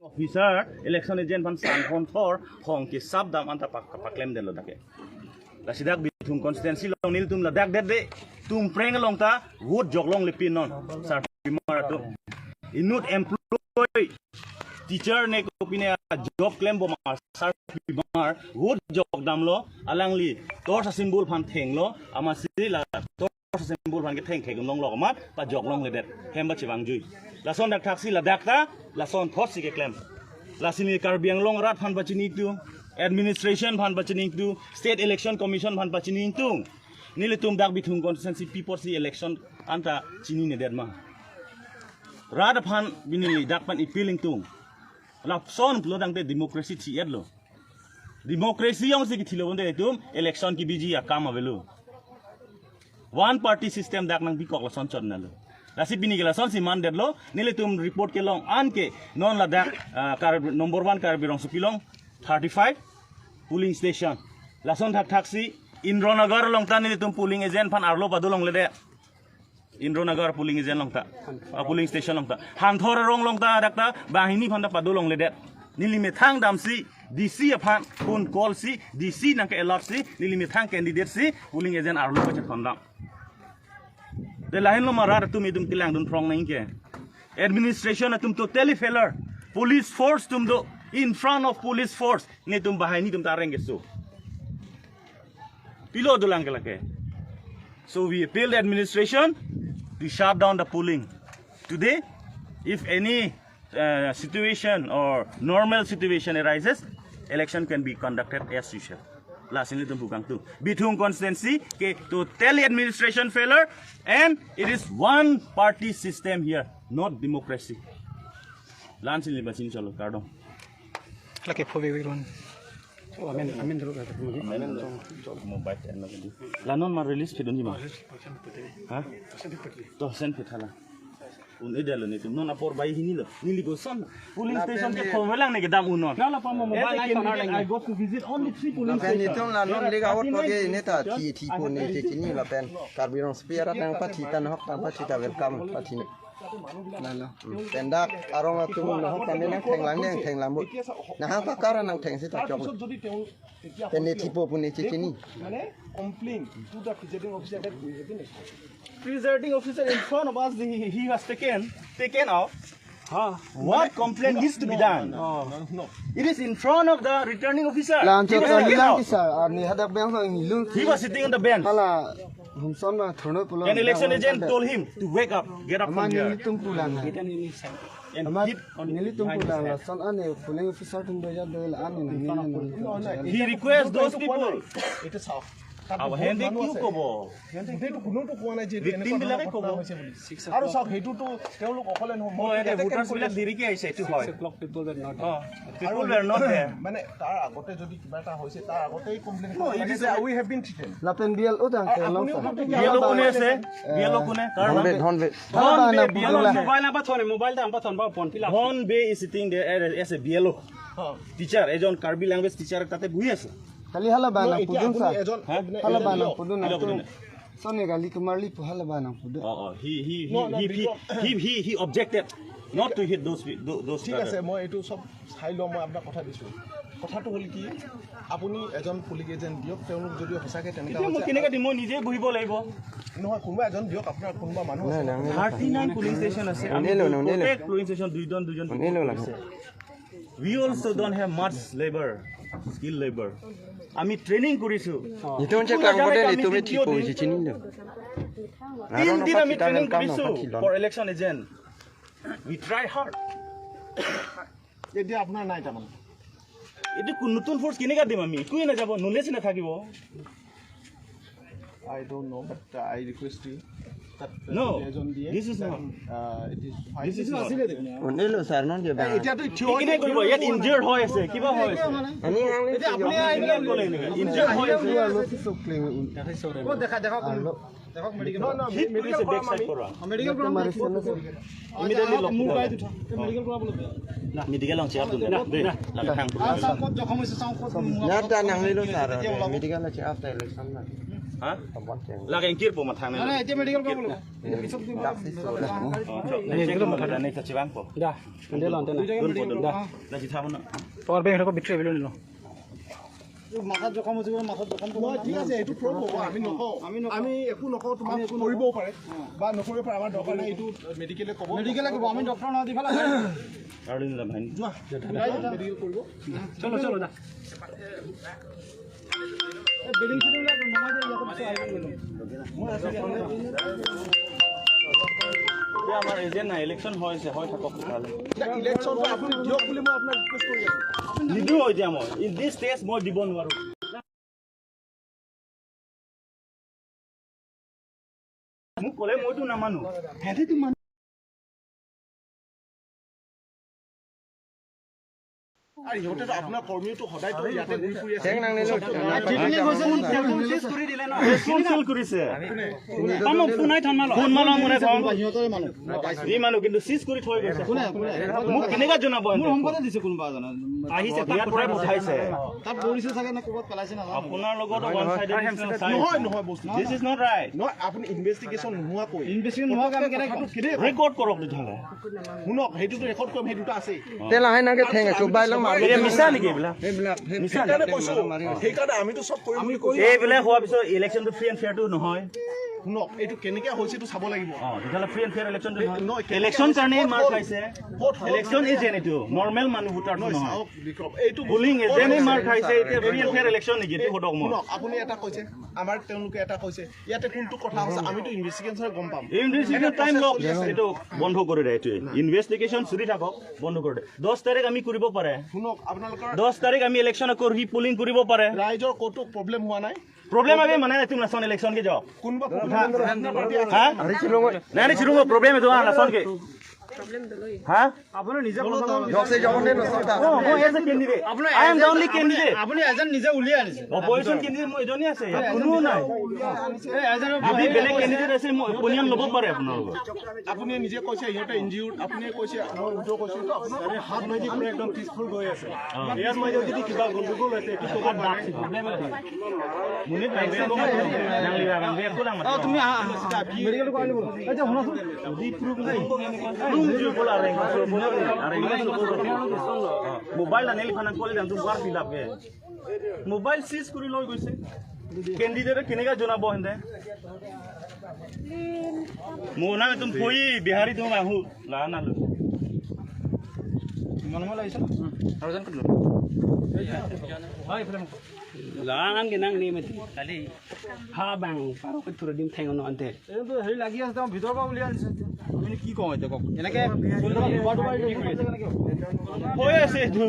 officer election agent pan san phone for hong ki sab dam anta pak claim den lo dake la sidak Bithung constituency long nil tum la dak de tum preng long ta wood jog long le pin non sar pimar to inut employ teacher ne ko pine job claim bo mar sar pimar wood jog dam lo alangli tor sa symbol phan theng lo ama si la tor sa symbol phan ke theng khegum long lo mat pa jog long le det hem ba chiwang jui la son dak taxi la dak ta la son thot si ke claim la sini karbiang long rat phan ba chini tu administration phan ba chini tu state election commission phan ba chini tu nile tum dak Bithung constituency people si election anta chini ne det ma rat phan binili dak pan appealing tu la son lo dang te democracy chi et lo democracy yong si ki thilo bonde tum election ki biji ya kam avelu one party system dak nang bi kok la son chon na lo Rasi bini gila son si mandet lo nile tum report ke long an ke non la dak number 1 kar birong supilong 35 polling station la son thak taxi Indronagar long ta nile tum polling agent phan arlo padulong le de Indronagar polling agent long ta polling station long ta han thor rong long ta dak ta bahini phan da padulong le de nili me thang dam si DC aphan phone call si DC nang ke alert si nili me thang candidate si polling agent arlo pa chon dam de lain lo marar tum idum tilang dun prong nang ke administration atum totally failure police force tum do in front of police force ne tum bahai ni tum tareng gesu pilo dulang ke lake so we appeal the administration to shut down the polling today if any situation or normal situation arises election can be conducted as usual last in tum bukang tu Bithung constituency ke totally administration failure and it is one party system here not democracy lance in libachin chalo kardom lake phobe ron amen ro ga mobile and lanon ma release phedon ji ma ha to sen phethala un edalo ni tum non apor bai hini lo nili go son polling station ke khomelang ne ke dam unon na la pa mobile I go to visit only 3 polling station ni tum la non lega hot ko ge neta ti ko ne te kini la pen karbirong spiara tang pati tan hok tan pati ta welcome pati ne na la tendak arong tum no hok tan ne theng lang ne theng lam na ha ka kara nang theng se ta chok ten ne tipo pun ne kini mane complain to the presiding officer in front of us he has taken out what complaint needs to be done no it is in front of the returning officer he was sitting on the bench an election agent told him to wake up get up from here he requests those people it is how our hand you ko bo hende to kuno to koana je victim bilake ko bo aru sab hetu to teolok okole no mo ete voters bilak diri ke aise tu hoy people were not there mane tar agote jodi kiba ta hoise tar agote complain ko it is we have been treated lapen bial odang ke long bialo kune ase bialo kune karna mobile number thone mobile da amba thon ba phone fill up Hon Bay is sitting there as a bialo teacher ejon Karbi language teacher tate buhi ase kali hala bana pudun sa hala bana pudun na sone gali kumarli hala bana pudun he objected not to hit those ঠিক আছে মই এটো সব চাই ল মই আপোনাক কথা দিছো কথাটো হল কি আপুনি এজন পুলিং এজেন্ট দিয়ক তেওঁলোক যদি হসাকে তেনেকা মই কেনেকা দিম মই নিজে বহিব লাগিব নহয় কোনবা এজন দিয়ক আপোনাৰ কোনবা মানুহ আছে 39 পুলিং ষ্টেচন আছে প্ৰত্যেক পুলিং ষ্টেচন দুজন we also don't have much labor skill labor আমি ট্রেনিং করিছো ইতোনছে কামতে তুমি ঠিক কইছি চিনি না দিন আমি training করিছো for election agent we try hard এটি আপনার নাই তামান এটি কোন নতুন ফোর্স কিনেকা দিম আমি কুই না যাব নলেজ না থাকিব I don't know but I request you that no this is not this is not onelo sir non je ba এটা তো থিওরি কিনে কইব ইয়াত ইনজার্ড হৈ আছে কিবা হৈ আছে আমি এটা আপনি আইলে কলে নেকি ইনজার্ড হৈ আছে ও দেখা দেখো মেডিকেল না মেডিকেল ব্যাক সাইড করা মেডিকেল করা ইমিডিয়েটলি লক মোবাইল উঠা মেডিকেল করা বলো না মেডিকেল লং চেক দুন দে লাগা থাং সাউন্ড জখম হইছে সাউন্ড না তা নাংলিলো স্যার মেডিকেল আছে আফটার ইলেকশন না ha la cái kia po ma thang Nah, itu medical kau belum? này ko ma thang này sa bang po Dah, nanti lah, nanti lah. dun po dun la si tha na Power bank aku bitrate belum ni. মই ঠিক আছে এইটো প্ৰব হ'ব আমি নকওঁ আমি একো নকওঁ তোমাক কৰিবও পাৰে বা নকৰিব পাৰে আমাৰ দৰকাৰ নাই এইটো মেডিকেলে ক'ব আমি ডক্টৰ না দি ফেলা আৰু দিন ভাই মেডিকেল কৰিব চলো চলো যা বিল্ডিং সিডিং লাগে মামা যে ইয়াতে পিছে আইব আমাৰ এজেন্ট না ইলেকশন হৈছে হয় থাকক তাহলে ইলেকশন আপুনি দিয়ক বুলি মই আপোনাক ৰিকুৱেষ্ট কৰি আছো নিদু হৈ দিয়া মই ইন দিস টেষ্ট মই দিব নোৱাৰো মোক ক'লে মইতো নামানো হেঁতেতো আৰু ইহঁতেতো আপোনাৰ কৰ্মীটো সদায়তো ইয়াতে ঘূৰি ফুৰি আছে ঠেং নাংনিলো কৰি দিলে ন ফোন কৰিছে মোক ফোনাই থন মালো ফোন মালো মনে ফোন সিহঁতৰে মানুহ ই মানুহ কিন্তু সিজ কৰি থৈ গৈছে মোক কেনেকা জনাব মোৰ সম্পদে দিছে কোনোবা জানা আহিছে তাৰ পৰা পঠাইছে তাত দৌৰিছে চাগে না ক'বাত পেলাইছে না আপোনাৰ লগত ওৱান সাইডেড নহয় বস্তু দিস ইজ নট ৰাইট নহয় আপুনি ইনভেষ্টিগেশ্যন নোহোৱাকৈ ইনভেষ্টিগেশ্যন নোহোৱাকৈ আমি কেনেকৈ ৰেকৰ্ড কৰক তেতিয়াহ'লে শুনক সেইটোতো ৰেকৰ্ড কৰিম সেই দুটা আছেই তেল আহে নাকে ঠেং চুবাইলং মাৰি এই মিছা নেকি এইবিলাক সেইকাৰণে কৈছো সেইকাৰণে আমিতো চব কৰিম বুলি কৈছো এইবিলাক হোৱাৰ পিছত ইলেকশ্যনটো ফ্ৰী এণ্ড ফেয়াৰটো নহয় শুনক এইটো কেনেকৈ হৈছে এইটো চাব লাগিব তেতিয়াহ'লে ফ্ৰী এণ্ড ফেয়াৰ ইলেকশ্যনটো নহয়, নহয় ইলেকশ্যন কাৰণে মাৰ খাইছে ইলেকশ্যন ইজ এইটো নৰ্মেল মানুহ ভোটাৰটো নহয় চাওক বিক্ৰম এইটো বুলিং এজেণ্টে মাৰ খাইছে এতিয়া ফ্ৰী এণ্ড ফেয়াৰ ইলেকশ্যন নেকি এইটো সোধক মই শুনক আপুনি এটা কৈছে আমাৰ তেওঁলোকে এটা কৈছে ইয়াতে কোনটো কথা আছে আমিতো ইনভেষ্টিগেশ্যন গম পাম ইনভেষ্টিগেশ্যন টাইম লওক এইটো বন্ধ কৰি দিয়ে এইটোৱে ইনভেষ্টিগেশ্যন চলি থাকক বন্ধ কৰি দিয়ে 10 তাৰিখ আমি কৰিব পাৰে শুনক আপোনালোকৰ 10 তাৰিখ আমি ইলেকশ্যন কৰি পুলিং কৰিব পাৰে ৰাইজৰ ক'তো প্ৰব্লেম হোৱা নাই प्रॉब्लम अभी मना तुम लसन इलेक्शन के जाओ কোনবা हां नहीं छिरुंगो प्रॉब्लम है तो लसन के हां আপুনি নিজে জসে জবনে নসতা ओ as a candidate I am the only candidate আপুনি এজন নিজে উলিয়াই আনিছে অপজিশন कैंडिडेट মই এজনী আছে কোনো নাই এই এজন যদি বেলেগ कैंडिडेट আছে মই অপিনিয়ন ল'ব পাৰে আপোনালোকৰ আপুনি নিজে কৈছে ইহঁতে ইনজিউৰ্ড আপুনি কৈছে মই উল্টো কৈছো তো আপোনাৰ হাত মাৰি পুৰা একদম পিছফুল গৈ আছে ইয়াত মই যদি কিবা গণ্ডগোল আছে এইটো ক'ব পাৰে মুনি টাইমে জানলি বাগান বে কোলা মত তুমি মেডিকেল কৰাই নিব আচ্ছা শুনাচোন দি প্ৰুফ নাই প্ৰুফ जो बोला रहे मोबाइल नेल खाना कोले दाम तुम बार फिल अप के मोबाइल सीज करि लय गइसे कैंडिडेट केनेगा जनाबो हेंदे मोना तुम कोई बिहारी तुम आहु ला ना लो मनम लाइछ আৰু জন কলো হয় film Jangan genang ni mati kali ha bang paro ke thura dim thengono ante এইটো হেৰি লাগি আছে তেওঁ ভিতৰ পৰা উলিয়াই আনিছে আপুনি কি কওঁ এতিয়া কওক এনেকে চুলদৰা বিবাৰটো পাৰি কেনেকে होय আছে তো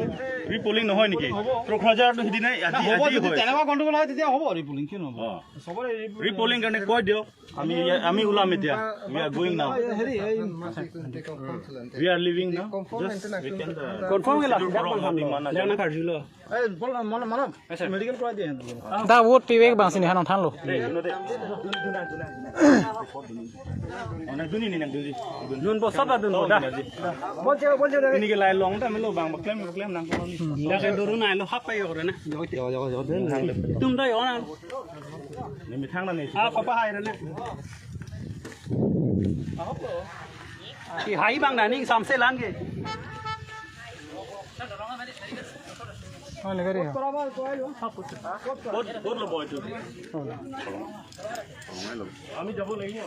ৰিপোলিং নহয় নেকি প্ৰখজাৰ তো হিদি নাই আজি হ'ব আজি যদি হয় তেনেকুৱা কন্ট্ৰল হয় তেতিয়া হ'ব ৰিপোলিং কি নহব সবৰে ৰিপোলিং কাৰণে কৈ দিও আমি ওলাম এতিয়া we are going now হেৰি এই we are leaving now just we can confirm gela jana karjulo এই বল মানৱ মেডিকেল কৰাই দিয়ে da vote piwek bang sini hanon thanlo ona duni ni nang duni nun bo saba dun da বলছে ini ke lai long ta melo bang claim nang ko ni da ke doru na lo hap payo re na tum da yo na ni mi thang na ni a ko pa hai re na ki hai bang da ni sam se lan ke হয় নেগাৰি বহুত লব এইটো আমি যাব লাগিব